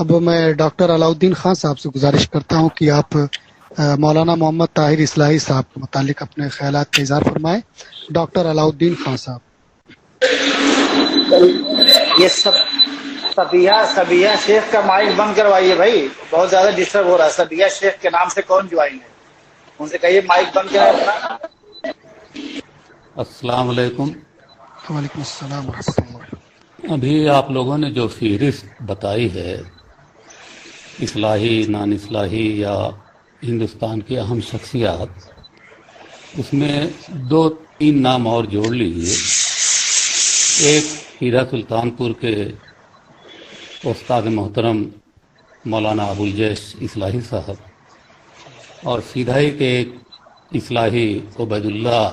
اب میں ڈاکٹر علاؤالدین خان صاحب سے گزارش کرتا ہوں کہ آپ مولانا محمد طاہر اصلاحی صاحب کے متعلق اپنے خیالات کا اظہار فرمائیں۔ ڈاکٹر علاؤالدین خان صاحب۔ یہ سبیہ شیخ کا مائک بند کروائیے بھائی، بہت زیادہ ڈسٹرب ہو رہا ہے۔ سبیہ شیخ کے نام سے کون جوائن ہے؟ ان سے کہیے مائک بند کریں اپنا۔ السلام علیکم۔ وعلیکم السلام ورحمۃ اللہ۔ ابھی آپ لوگوں نے جو فہرست بتائی ہے اصلاحی، نان اصلاحی یا ہندوستان کی اہم شخصیات، اس میں 2-3 نام اور جوڑ لیجیے۔ ایک ہیرا سلطان پور کے استاد محترم مولانا ابو الجیش اصلاحی صاحب، اور سیدھا ہی کے ایک اصلاحی عبید اللہ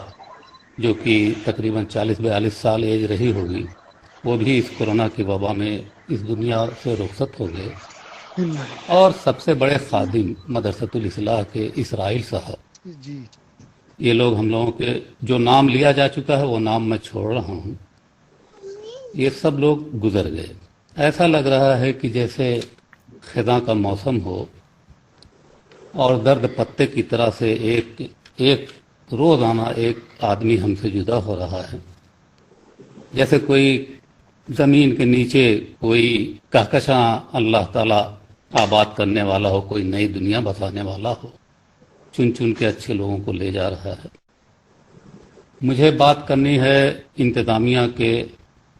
جو کہ تقریباً 40-42 سال ایج رہی ہوگی، وہ بھی اس کورونا کی وبا میں اس دنیا سے رخصت ہو گئے۔ اور سب سے بڑے خادم مدرسۃ الاصلاح کے اسرائیل صاحب، جی یہ لوگ ہم لوگوں کے جو نام لیا جا چکا ہے وہ نام میں چھوڑ رہا ہوں، یہ سب لوگ گزر گئے۔ ایسا لگ رہا ہے کہ جیسے خزاں کا موسم ہو اور درد پتے کی طرح سے ایک روزانہ ایک آدمی ہم سے جدا ہو رہا ہے، جیسے کوئی زمین کے نیچے کوئی کہکشاں اللہ تعالیٰ آباد کرنے والا ہو، کوئی نئی دنیا بسانے والا ہو، چن چن کے اچھے لوگوں کو لے جا رہا ہے۔ مجھے بات کرنی ہے انتظامیہ کے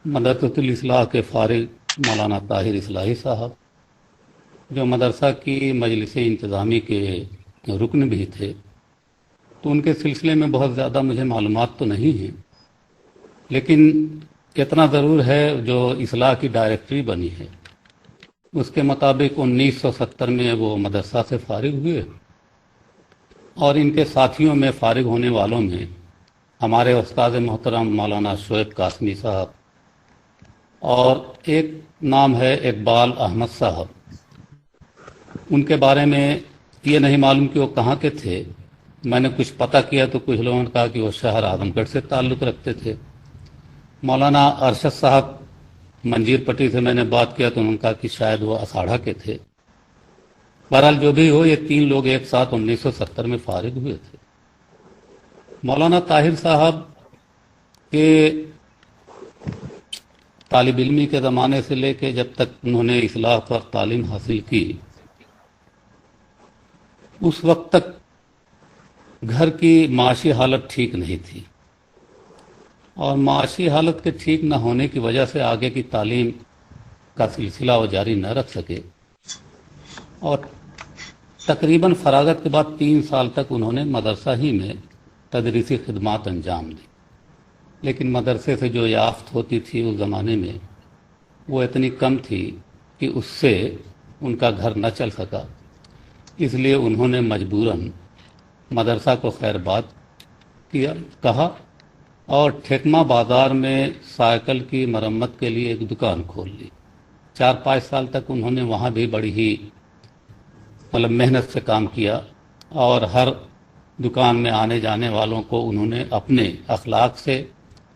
مدرسۃ الاصلاح کے فارغ مولانا طاہر اصلاحی صاحب، جو مدرسہ کی مجلس انتظامی کے رکن بھی تھے، تو ان کے سلسلے میں بہت زیادہ مجھے معلومات تو نہیں ہیں، لیکن اتنا ضرور ہے جو اصلاح کی ڈائریکٹری بنی ہے اس کے مطابق 1970 میں وہ مدرسہ سے فارغ ہوئے، اور ان کے ساتھیوں میں فارغ ہونے والوں میں ہمارے استاد محترم مولانا شعیب قاسمی صاحب، اور ایک نام ہے اقبال احمد صاحب۔ ان کے بارے میں یہ نہیں معلوم کہ وہ کہاں کے تھے، میں نے کچھ پتہ کیا تو کچھ لوگوں نے کہا کہ وہ شہر اعظم گڑھ سے تعلق رکھتے تھے۔ مولانا ارشد صاحب منجیر پٹی سے میں نے بات کیا تو انہوں نے کہا کہ شاید وہ اساڑھا کے تھے۔ بہرحال جو بھی ہو، یہ 3 لوگ ایک ساتھ 1970 میں فارغ ہوئے تھے۔ مولانا طاہر صاحب کے طالب علمی کے زمانے سے لے کے جب تک انہوں نے اصلاح پر تعلیم حاصل کی، اس وقت تک گھر کی معاشی حالت ٹھیک نہیں تھی، اور معاشی حالت کے ٹھیک نہ ہونے کی وجہ سے آگے کی تعلیم کا سلسلہ وہ جاری نہ رکھ سکے، اور تقریباً فراغت کے بعد 3 سال تک انہوں نے مدرسہ ہی میں تدریسی خدمات انجام دی، لیکن مدرسے سے جو یافت ہوتی تھی اس زمانے میں وہ اتنی کم تھی کہ اس سے ان کا گھر نہ چل سکا، اس لیے انہوں نے مجبوراً مدرسہ کو خیرباد کہا اور ٹھیکما بازار میں سائیکل کی مرمت کے لیے ایک دکان کھول لی۔ 4-5 سال تک انہوں نے وہاں بھی بڑی ہی محنت سے کام کیا، اور ہر دکان میں آنے جانے والوں کو انہوں نے اپنے اخلاق سے،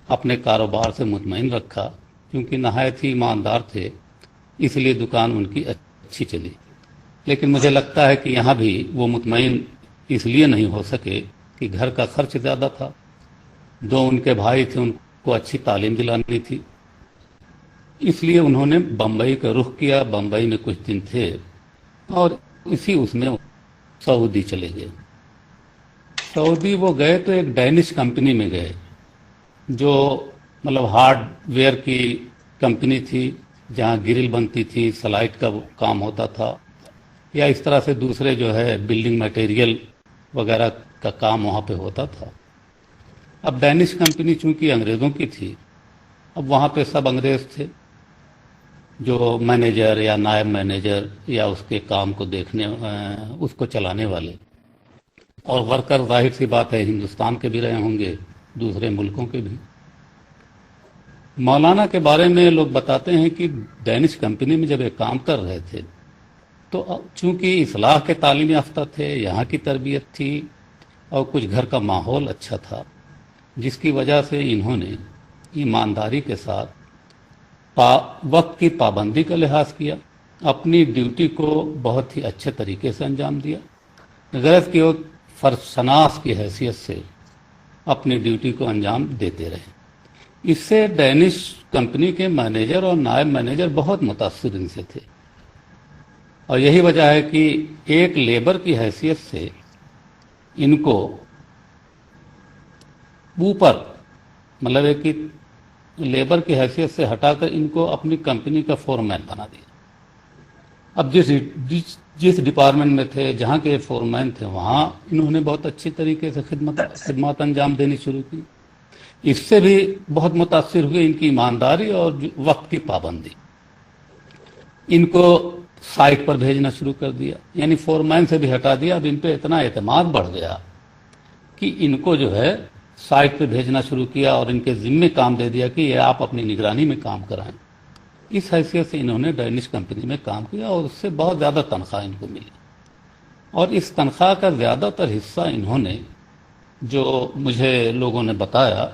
اپنے کاروبار سے مطمئن رکھا، کیونکہ نہایت ہی ایماندار تھے، اس لیے دکان ان کی اچھی چلی۔ لیکن مجھے لگتا ہے کہ یہاں بھی وہ مطمئن اس لیے نہیں ہو سکے کہ گھر کا خرچ زیادہ تھا، 2 ان کے بھائی تھے، ان کو اچھی تعلیم دلانی تھی، اس لیے انہوں نے بمبئی کا رخ کیا۔ بمبئی میں کچھ دن تھے اور اس میں سعودی چلے گئے۔ سعودی وہ گئے تو ایک ڈینش کمپنی میں گئے، جو ہارڈ ویئر کی کمپنی تھی، جہاں گرل بنتی تھی، سلائٹ کا کام ہوتا تھا، یا اس طرح سے دوسرے جو ہے بلڈنگ میٹیریل وغیرہ کا کام وہاں پہ ہوتا تھا۔ اب ڈینش کمپنی چونکہ انگریزوں کی تھی، اب وہاں پہ سب انگریز تھے، جو مینیجر یا نائب مینیجر یا اس کے کام کو دیکھنے، اس کو چلانے والے، اور ورکر ظاہر سی بات ہے ہندوستان کے بھی رہے ہوں گے، دوسرے ملکوں کے بھی۔ مولانا کے بارے میں لوگ بتاتے ہیں کہ ڈینش کمپنی میں جب یہ کام کر رہے تھے تو چونکہ اصلاح کے تعلیم یافتہ تھے، یہاں کی تربیت تھی، اور کچھ گھر کا ماحول اچھا تھا، جس کی وجہ سے انہوں نے ایمانداری کے ساتھ وقت کی پابندی کا لحاظ کیا، अपनी ड्यूटी को बहुत ही अच्छे तरीके से अंजाम दिया। गरज की वो फर्शनास की हैसियत से अपनी ड्यूटी को अंजाम देते रहे। इससे डैनिश कंपनी के मैनेजर और नायब मैनेजर बहुत मुतासिर इनसे थे, और यही वजह है कि एक लेबर की हैसियत से इनको ऊपर, मतलब है कि लेबर की हैसियत से हटाकर इनको अपनी कंपनी का फोरमैन बना दिया। अब जिस डिपार्टमेंट में थे, जहाँ के फोरमैन थे, वहाँ इन्होंने बहुत अच्छी तरीके से खिदमत अंजाम देनी शुरू की। इससे भी बहुत मुतासिर हुए इनकी ईमानदारी और वक्त की पाबंदी। इनको साइट पर भेजना शुरू कर दिया, यानी फोरमैन से भी हटा दिया। अब इन पे इतना एतमाद बढ़ गया कि इनको जो है साइट पे भेजना शुरू किया और इनके जिम्मे काम दे दिया कि ये आप अपनी निगरानी में काम कराएं। इस हैसियत से इन्होंने डैनिश कंपनी में काम किया और उससे बहुत ज़्यादा तनख्वाह इनको मिली। और इस तनख्वाह का ज़्यादातर हिस्सा इन्होंने, जो मुझे लोगों ने बताया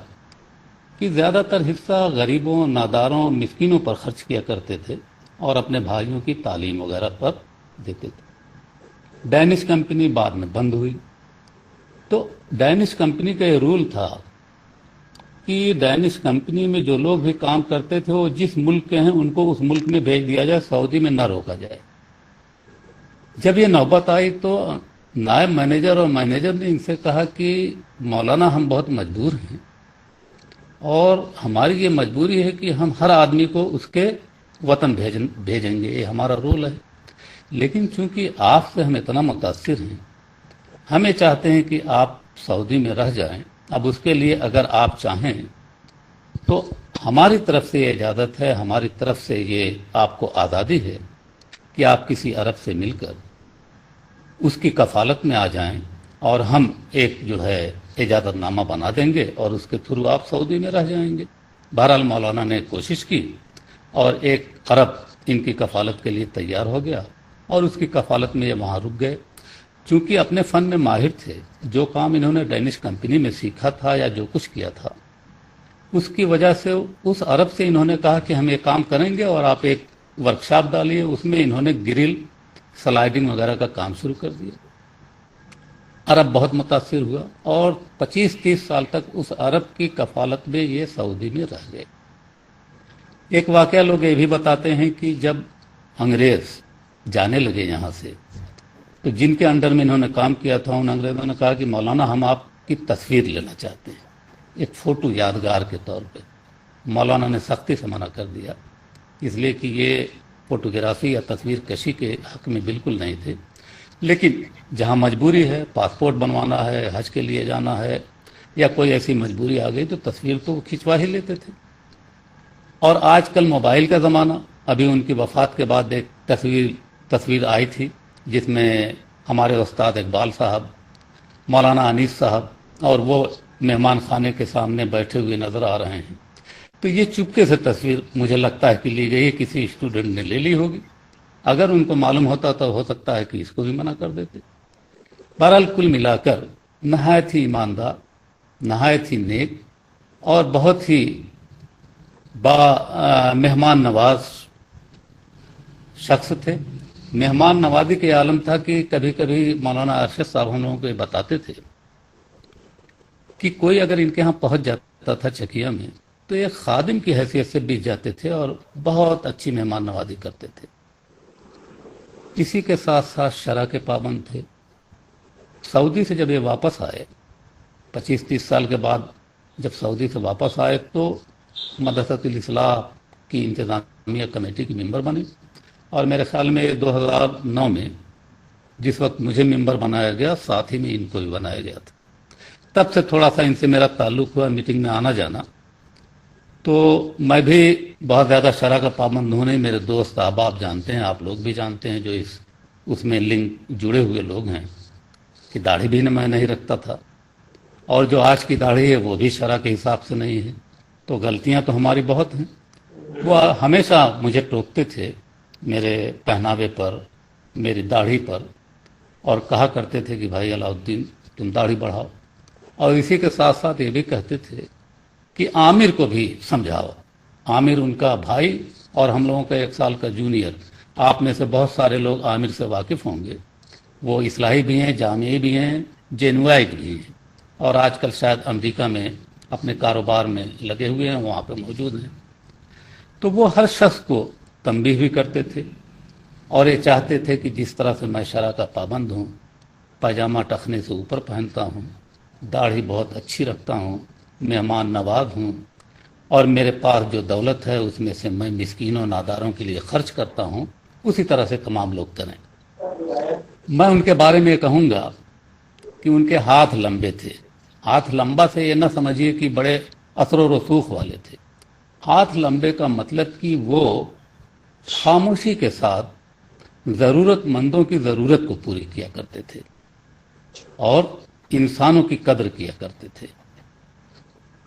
कि ज़्यादातर हिस्सा गरीबों, नादारों, मिस्किनों पर खर्च किया करते थे और अपने भाइयों की तालीम वगैरह पर देते थे। डैनिश कंपनी बाद में बंद हुई, तो डैनिश कंपनी का ये रूल था कि डैनिश कंपनी में जो लोग भी काम करते थे वो जिस मुल्क के हैं उनको उस मुल्क में भेज दिया जाए, सऊदी में न रोका जाए। जब ये नौबत आई तो नायब मैनेजर और मैनेजर ने इनसे कहा कि मौलाना, हम बहुत मजबूर हैं और हमारी ये मजबूरी है कि हम हर आदमी को उसके वतन भेजेंगे, ये हमारा रूल है। लेकिन चूंकि आपसे हम इतना मुतासिर हैं, हमें चाहते हैं कि आप सऊदी में रह जाएं। अब उसके लिए अगर आप चाहें तो हमारी तरफ से ये इजाज़त है, हमारी तरफ से ये आपको आज़ादी है कि आप किसी अरब से मिलकर उसकी कफालत में आ जाएं और हम एक जो है इजाज़तनामा बना देंगे और उसके थ्रू आप सऊदी में रह जाएंगे। बहरहाल मौलाना ने कोशिश की और एक अरब इनकी कफालत के लिए तैयार हो गया और उसकी कफालत में ये वहाँ रुक गए। चूंकि अपने फ़न में माहिर थे, जो काम इन्होंने डैनिश कंपनी में सीखा था या जो कुछ किया था, उसकी वजह से उस अरब से इन्होंने कहा कि हम ये काम करेंगे और आप एक वर्कशॉप डालिए। उसमें इन्होंने ग्रिल, स्लाइडिंग वगैरह का काम शुरू कर दिया। अरब बहुत मुतासिर हुआ और 25-30 साल तक उस अरब की कफालत में ये सऊदी में रह गए। एक वाकया लोग ये भी बताते हैं कि जब अंग्रेज़ जाने लगे यहाँ से, तो जिनके अंडर में इन्होंने काम किया था उन अंग्रेज़ों ने कहा कि मौलाना, हम आपकी तस्वीर लेना चाहते हैं, एक फ़ोटो यादगार के तौर पे। मौलाना ने सख्ती से मना कर दिया, इसलिए कि ये फ़ोटोग्राफी या तस्वीर कशी के हक़ में बिल्कुल नहीं थे। लेकिन जहाँ मजबूरी है, पासपोर्ट बनवाना है, हज के लिए जाना है या कोई ऐसी मजबूरी आ गई तो तस्वीर तो खिंचवा ही लेते थे। और आजकल मोबाइल का ज़माना, अभी उनकी वफ़ात के बाद एक तस्वीर आई थी जिसमें हमारे उस्ताद इकबाल साहब, मौलाना अनीस साहब और वो मेहमान खाने के सामने बैठे हुए नज़र आ रहे हैं। तो ये चुपके से तस्वीर मुझे लगता है कि ली गई है, किसी स्टूडेंट ने ले ली होगी। अगर उनको मालूम होता तो हो सकता है कि इसको भी मना कर देते। बहरहाल कुल मिलाकर नहायत ही ईमानदार, नहायत ही नेक और बहुत ही मेहमान नवाज शख्स थे। मेहमान नवाजी के आलम था कि कभी कभी मौलाना अरशद साहब हम लोगों को बताते थे कि कोई अगर इनके यहाँ पहुँच जाता था चकिया में तो ये खादिम की हैसियत से बीत जाते थे और बहुत अच्छी मेहमान नवाजी करते थे। इसी के साथ साथ शरअ के पाबंद थे। सऊदी से जब ये वापस आए, 25-30 साल के बाद जब सऊदी से वापस आए तो मदरसतुल इस्लाह की इंतज़ामिया कमेटी की मेंबर बने और मेरे ख्याल में 2009 में जिस वक्त मुझे मेंबर बनाया गया, साथ ही में इनको भी बनाया गया था। तब से थोड़ा सा इनसे मेरा ताल्लुक़ हुआ, मीटिंग में आना जाना। तो मैं भी बहुत ज़्यादा शरअ का पाबंद हूँ नहीं। मेरे दोस्त अहबाब जानते हैं, आप लोग भी जानते हैं जो उसमें लिंक जुड़े हुए लोग हैं कि दाढ़ी भी मैं नहीं रखता था और जो आज की दाढ़ी है वो भी शरअ के हिसाब से नहीं है। तो गलतियाँ तो हमारी बहुत हैं। वो हमेशा मुझे टोकते थे मेरे पहनावे पर, मेरी दाढ़ी पर, और कहा करते थे कि भाई अलाउद्दीन तुम दाढ़ी बढ़ाओ। और इसी के साथ साथ ये भी कहते थे कि आमिर को भी समझाओ। आमिर उनका भाई और हम लोगों का 1 साल का जूनियर, आप में से बहुत सारे लोग आमिर से वाकिफ़ होंगे। वो इस्लाही भी हैं, जामिई भी हैं, जेनुआइट भी हैं, और आजकल शायद अमेरिका में अपने कारोबार में लगे हुए हैं, वहाँ पे मौजूद हैं। तो वो हर शख्स को तंबीह भी करते थे और ये चाहते थे कि जिस तरह से मैं शरअ का पाबंद हूँ, पायजामा टखने से ऊपर पहनता हूँ, दाढ़ी बहुत अच्छी रखता हूँ, मेहमान नवाज हूँ, और मेरे पास जो दौलत है उसमें से मैं मिस्कीनों नादारों के लिए खर्च करता हूँ, उसी तरह से तमाम लोग करें। मैं उनके बारे में कहूँगा कि उनके हाथ लंबे थे। हाथ लंबा से ये न समझिए कि बड़े असर व रसूख वाले थे। हाथ लंबे का मतलब कि वो खामोशी के साथ ज़रूरतमंदों की ज़रूरत को पूरी किया करते थे और इंसानों की कदर किया करते थे।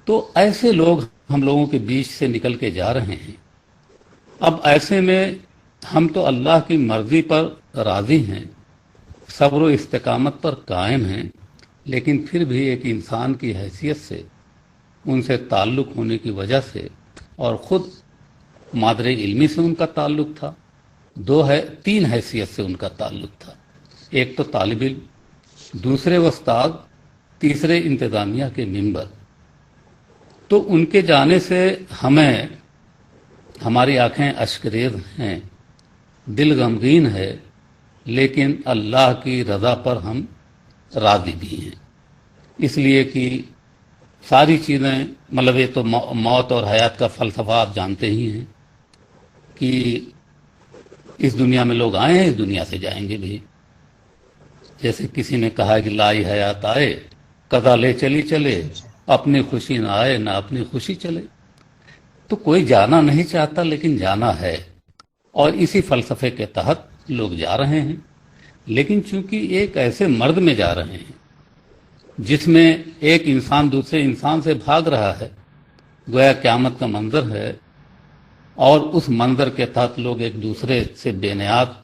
तो ऐसे लोग हम लोगों के बीच से निकल के जा रहे हैं। अब ऐसे में हम तो अल्लाह की मर्जी पर राज़ी हैं, सब्र व इस्तिकामत पर कायम हैं, लेकिन फिर भी एक इंसान की हैसियत से, उनसे ताल्लुक़ होने की वजह से, और ख़ुद मादरे इल्मी से उनका ताल्लुक़ था, तीन हैसियत से उनका ताल्लुक़ था। एक तो तालिब इल्म, दूसरे उस्ताद, तीसरे इंतज़ामिया के मिंबर। तो उनके जाने से हमारी आंखें अश्करेज़ हैं, दिल गमगीन है, लेकिन अल्लाह की रज़ा पर हम राज़ी भी हैं। इसलिए कि सारी चीज़ें, मतलब ये तो मौत और हयात का फ़लसफ़ा आप जानते ही हैं कि इस दुनिया में लोग आए हैं, इस दुनिया से जाएंगे भी। जैसे किसी ने कहा कि लाई हयात आए, कदा ले चली चले, अपनी खुशी ना आए ना अपनी खुशी चले। तो कोई जाना नहीं चाहता, लेकिन जाना है, और इसी फ़लसफ़े के तहत लोग जा रहे हैं। लेकिन चूंकि एक ऐसे मर्द में जा रहे हैं जिसमें एक इंसान दूसरे इंसान से भाग रहा है, गोया क़यामत का मंजर है, और उस मंजर के तहत लोग एक दूसरे से बेनियाद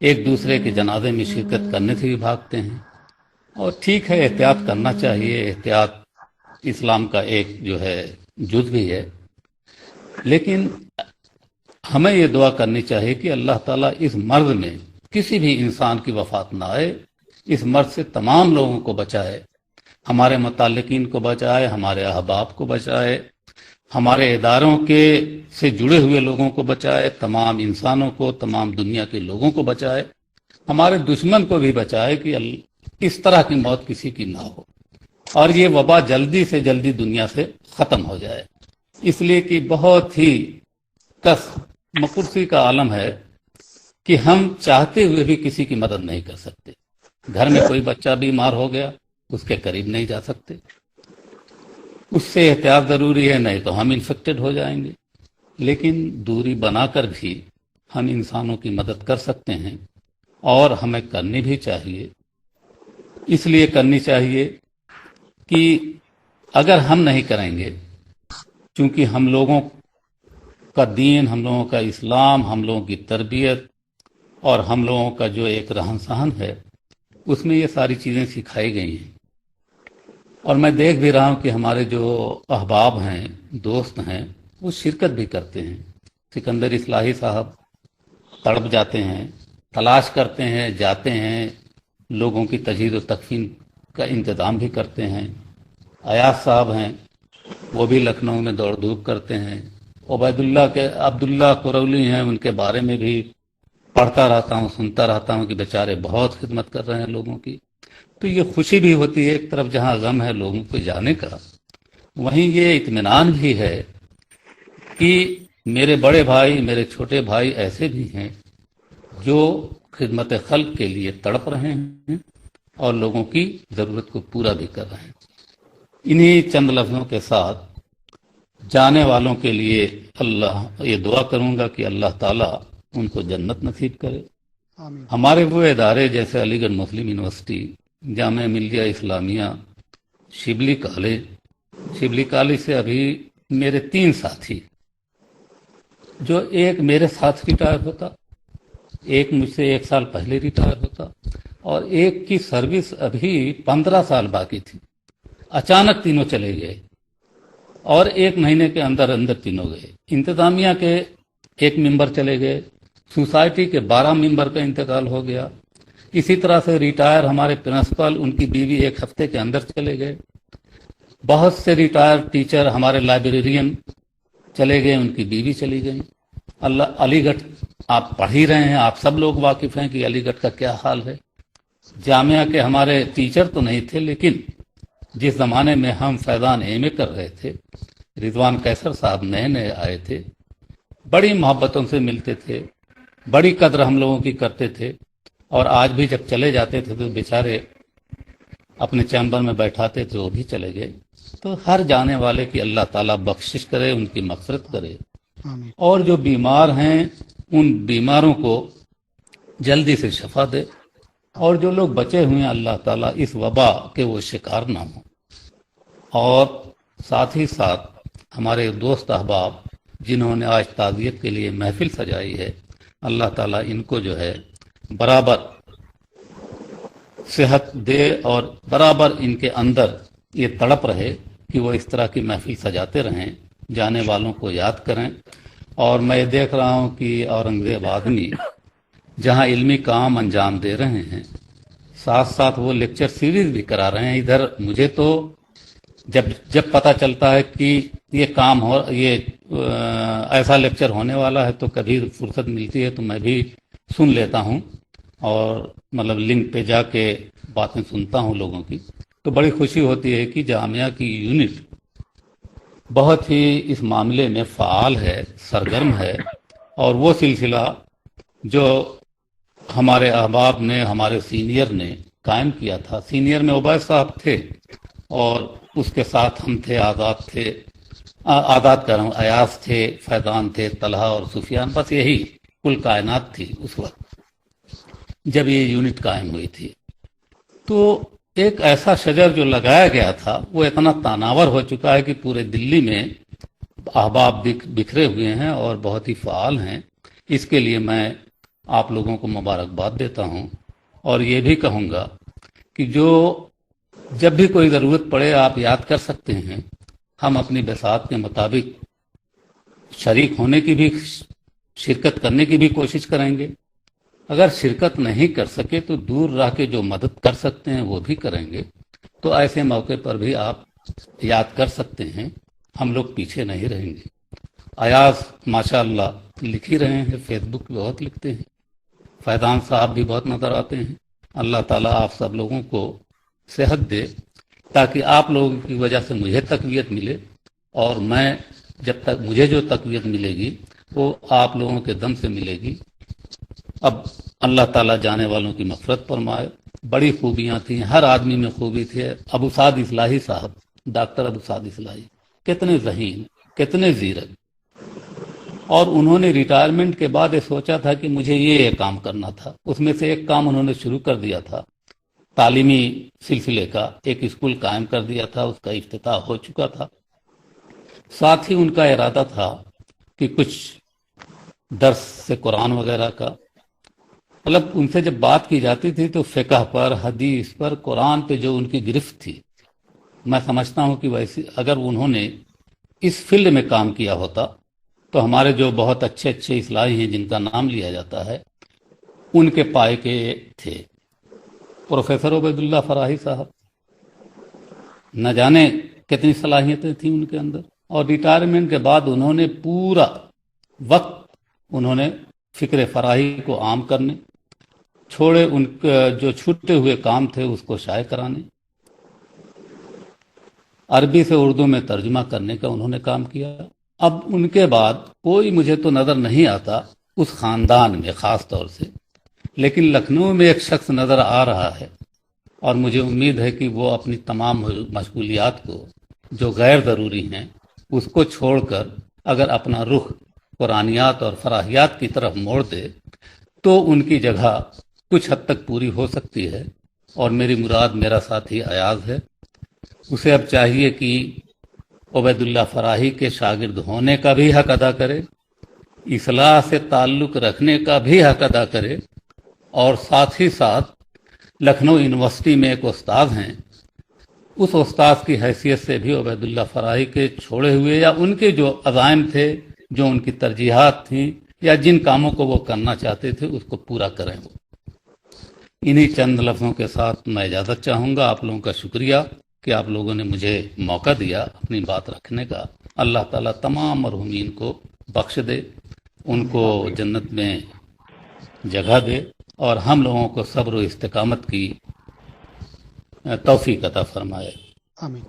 एक दूसरे के जनाजे में शिरकत करने से भी भागते हैं। और ठीक है, एहतियात करना चाहिए, एहतियात इस्लाम का एक जो है जुज़ भी है। लेकिन हमें ये दुआ करनी चाहिए कि अल्लाह ताला इस मर्द में किसी भी इंसान की वफात ना आए, इस मर्द से तमाम लोगों को बचाए, हमारे मुताल्लिकीन को बचाए, हमारे अहबाब को बचाए, हमारे इदारों के से जुड़े हुए लोगों को बचाए, तमाम इंसानों को, तमाम दुनिया के लोगों को बचाए, हमारे दुश्मन को भी बचाए कि इस तरह की मौत किसी की ना हो और ये वबा जल्दी से जल्दी दुनिया से ख़त्म हो जाए। इसलिए कि बहुत ही कस मकुर्सी का आलम है कि हम चाहते हुए भी किसी की मदद नहीं कर सकते। घर में कोई बच्चा बीमार हो गया, उसके करीब नहीं जा सकते, उससे एहतियात ज़रूरी है, नहीं तो हम इन्फेक्टेड हो जाएंगे। लेकिन दूरी बनाकर भी हम इंसानों की मदद कर सकते हैं, और हमें करनी भी चाहिए। इसलिए करनी चाहिए कि अगर हम नहीं करेंगे, चूंकि हम लोगों का दीन, हम लोगों का इस्लाम, हम लोगों की तरबियत और हम लोगों का जो एक रहन सहन है, उसमें ये सारी चीज़ें सिखाई गई हैं। और मैं देख भी रहा हूँ कि हमारे जो अहबाब हैं, दोस्त हैं, वो शिरकत भी करते हैं। सिकंदर इस्लाही साहब तड़प जाते हैं, तलाश करते हैं, जाते हैं, लोगों की तजहीज़ व तकफीन का इंतज़ाम भी करते हैं। अयाज साहब हैं, वो भी लखनऊ में दौड़ धूप करते हैं। अब्दुल्ला कुरौली हैं, उनके बारे में भी पढ़ता रहता हूँ, सुनता रहता हूँ कि बेचारे बहुत खिदमत कर रहे हैं लोगों की। तो ये खुशी भी होती है, एक तरफ जहाँ गम है लोगों को जाने का, वहीं ये इत्मीनान भी है कि मेरे बड़े भाई, मेरे छोटे भाई ऐसे भी हैं जो खिदमत खल्क के लिए तड़प रहे हैं और लोगों की ज़रूरत को पूरा भी कर रहे हैं। इन्हीं चंद लफ्ज़ों के साथ जाने वालों के लिए अल्लाह ये दुआ करूँगा कि अल्लाह ताला उनको जन्नत नसीब करे। आमीन। हमारे वो इदारे जैसे अलीगढ़ मुस्लिम यूनिवर्सिटी, जामिया मिल्लिया इस्लामिया, शिबली कॉलेज से अभी मेरे 3 साथी, जो एक मेरे साथ रिटायर होता, एक मुझसे 1 साल पहले रिटायर होता, और एक की सर्विस अभी 15 साल बाकी थी। अचानक तीनों चले गए और 1 महीने के अंदर अंदर तीनों गए। इंतज़ामिया के एक मेंबर चले गए, सोसाइटी के 12 मेंबर का इंतकाल हो गया। इसी तरह से रिटायर हमारे प्रिंसिपल, उनकी बीवी 1 हफ्ते के अंदर चले गए। बहुत से रिटायर्ड टीचर, हमारे लाइब्रेरियन चले गए, उनकी बीवी चली गई। अलीगढ़ आप पढ़ ही रहे हैं, आप सब लोग वाकिफ हैं कि अलीगढ़ का क्या हाल है। जामिया के हमारे टीचर तो नहीं थे, लेकिन जिस जमाने में हम फैजान एमए कर रहे थे, रिजवान कैसर साहब नए नए आए थे, बड़ी मोहब्बतों से मिलते थे, बड़ी कद्र हम लोगों की करते थे। और आज भी जब चले जाते थे तो बेचारे अपने चैम्बर में बैठाते थे, वो भी चले गए। तो हर जाने वाले की अल्लाह ताला बख्शिश करे, उनकी मग़फ़िरत करे, आमीन। और जो बीमार हैं उन बीमारों को जल्दी से शफा दे, और जो लोग बचे हुए हैं अल्लाह ताला इस वबा के वो शिकार ना हो। और साथ ही साथ हमारे दोस्त अहबाब जिन्होंने आज ताज़ियत के लिए महफिल सजाई है, अल्लाह ताला इनको जो है बराबर सेहत दे और बराबर इनके अंदर ये तड़प रहे कि वो इस तरह की महफिल सजाते रहें, जाने वालों को याद करें। और मैं देख रहा हूँ कि औरंगजेब आदमी जहाँ इल्मी काम अंजाम दे रहे हैं, साथ साथ वो लेक्चर सीरीज भी करा रहे हैं। इधर मुझे तो जब पता चलता है कि ये काम हो, ये ऐसा लेक्चर होने वाला है, तो कभी फुर्सत मिलती है तो मैं भी सुन लेता हूँ, और मतलब लिंक पे जाके बातें सुनता हूँ लोगों की। तो बड़ी खुशी होती है कि जामिया की यूनिट बहुत ही इस मामले में फ़ाल है, सरगर्म है। और वो सिलसिला जो हमारे अहबाब ने, हमारे सीनियर ने कायम किया था, सीनियर में उबैद साहब थे और उसके साथ हम थे, आज़ाद थे, आज़ाद कर रहा हूँ, अयाज थे, फैज़ान थे, तलहा और सुफियान, बस यही कुल कायनात थी उस वक्त जब ये यूनिट कायम हुई थी। तो एक ऐसा शजर जो लगाया गया था वो इतना तानावर हो चुका है कि पूरे दिल्ली में अहबाब बिखरे हुए हैं और बहुत ही फ़ाल हैं। इसके लिए मैं आप लोगों को मुबारकबाद देता हूं, और ये भी कहूँगा कि जो जब भी कोई ज़रूरत पड़े आप याद कर सकते हैं। हम अपनी बसात के मुताबिक शरीक होने की भी, शिरकत करने की भी कोशिश करेंगे। अगर शिरकत नहीं कर सके तो दूर रह के जो मदद कर सकते हैं वो भी करेंगे। तो ऐसे मौके पर भी आप याद कर सकते हैं, हम लोग पीछे नहीं रहेंगे। अयाज माशाअल्लाह लिख ही रहे हैं, फेसबुक पे बहुत लिखते हैं, फैज़ान साहब भी बहुत नज़र आते हैं। अल्लाह ताला आप सब लोगों को सेहत दे, ताकि आप लोगों की वजह से मुझे तक़वियत मिले, और मैं जब तक मुझे जो तक़वियत मिलेगी वो आप लोगों के दम से मिलेगी। अब अल्लाह ताला जाने वालों की मग़फ़िरत फरमाए। बड़ी खूबियाँ थी, हर आदमी में खूबी थी। अबू साद इस्लाही साहब, डॉक्टर अबू साद इस्लाही, कितने ज़हीन, कितने ज़ीरक, और उन्होंने रिटायरमेंट के बाद ये सोचा था कि मुझे ये काम करना था। उसमें से एक काम उन्होंने शुरू कर दिया था, तालीमी सिलसिले का एक स्कूल कायम कर दिया था, उसका इफ्तिताह हो चुका था। साथ ही उनका इरादा था कि कुछ दर्स से कुरान वगैरह का, मतलब उनसे जब बात की जाती थी तो फ़िक़ह पर, हदीस पर, कुरान पे जो उनकी गिरफ्त थी, मैं समझता हूँ कि वैसे अगर उन्होंने इस फील्ड में काम किया होता तो हमारे जो बहुत अच्छे अच्छे इस्लाही हैं जिनका नाम लिया जाता है, उनके पाए के थे। प्रोफेसर उबैदुल्लाह फराही साहब, न जाने कितनी सलाहियतें थी उनके अंदर, और रिटायरमेंट के बाद उन्होंने पूरा वक्त उन्होंने फ़िक्र फराही को आम करने छोड़े, उनके जो छूटे हुए काम थे उसको शाये कराने, अरबी से उर्दू में तर्जुमा करने का उन्होंने काम किया। अब उनके बाद कोई मुझे तो नज़र नहीं आता उस ख़ानदान में ख़ास तौर से, लेकिन लखनऊ में एक शख्स नज़र आ रहा है, और मुझे उम्मीद है कि वो अपनी तमाम मशगूलियात को जो गैर ज़रूरी हैं उसको छोड़कर अगर अपना रुख कुरानियात और फराहियात की तरफ मोड़ दे तो उनकी जगह कुछ हद तक पूरी हो सकती है। और मेरी मुराद मेरा साथी अयाज है। उसे अब चाहिए कि उबैदुल्लाह फराही के शागिर्द होने का भी हक अदा करे, इस्लाह से ताल्लुक़ रखने का भी हक अदा करे, और साथ ही साथ लखनऊ यूनिवर्सिटी में एक उस्ताद हैं, उस उस्ताद की हैसियत से भी उबैदुल्लाह फराही के छोड़े हुए या उनके जो अज़ाइम थे, जो उनकी तरजीहात थीं یا جن کاموں کو وہ کرنا چاہتے تھے اس کو پورا کریں وہ. انہی چند لفظوں کے ساتھ میں اجازت چاہوں گا. آپ لوگوں کا شکریہ کہ آپ لوگوں نے مجھے موقع دیا اپنی بات رکھنے کا. اللہ تعالیٰ تمام مرحومین کو بخش دے، ان کو جنت میں جگہ دے، اور ہم لوگوں کو صبر و استقامت کی توفیق عطا فرمائے. آمین.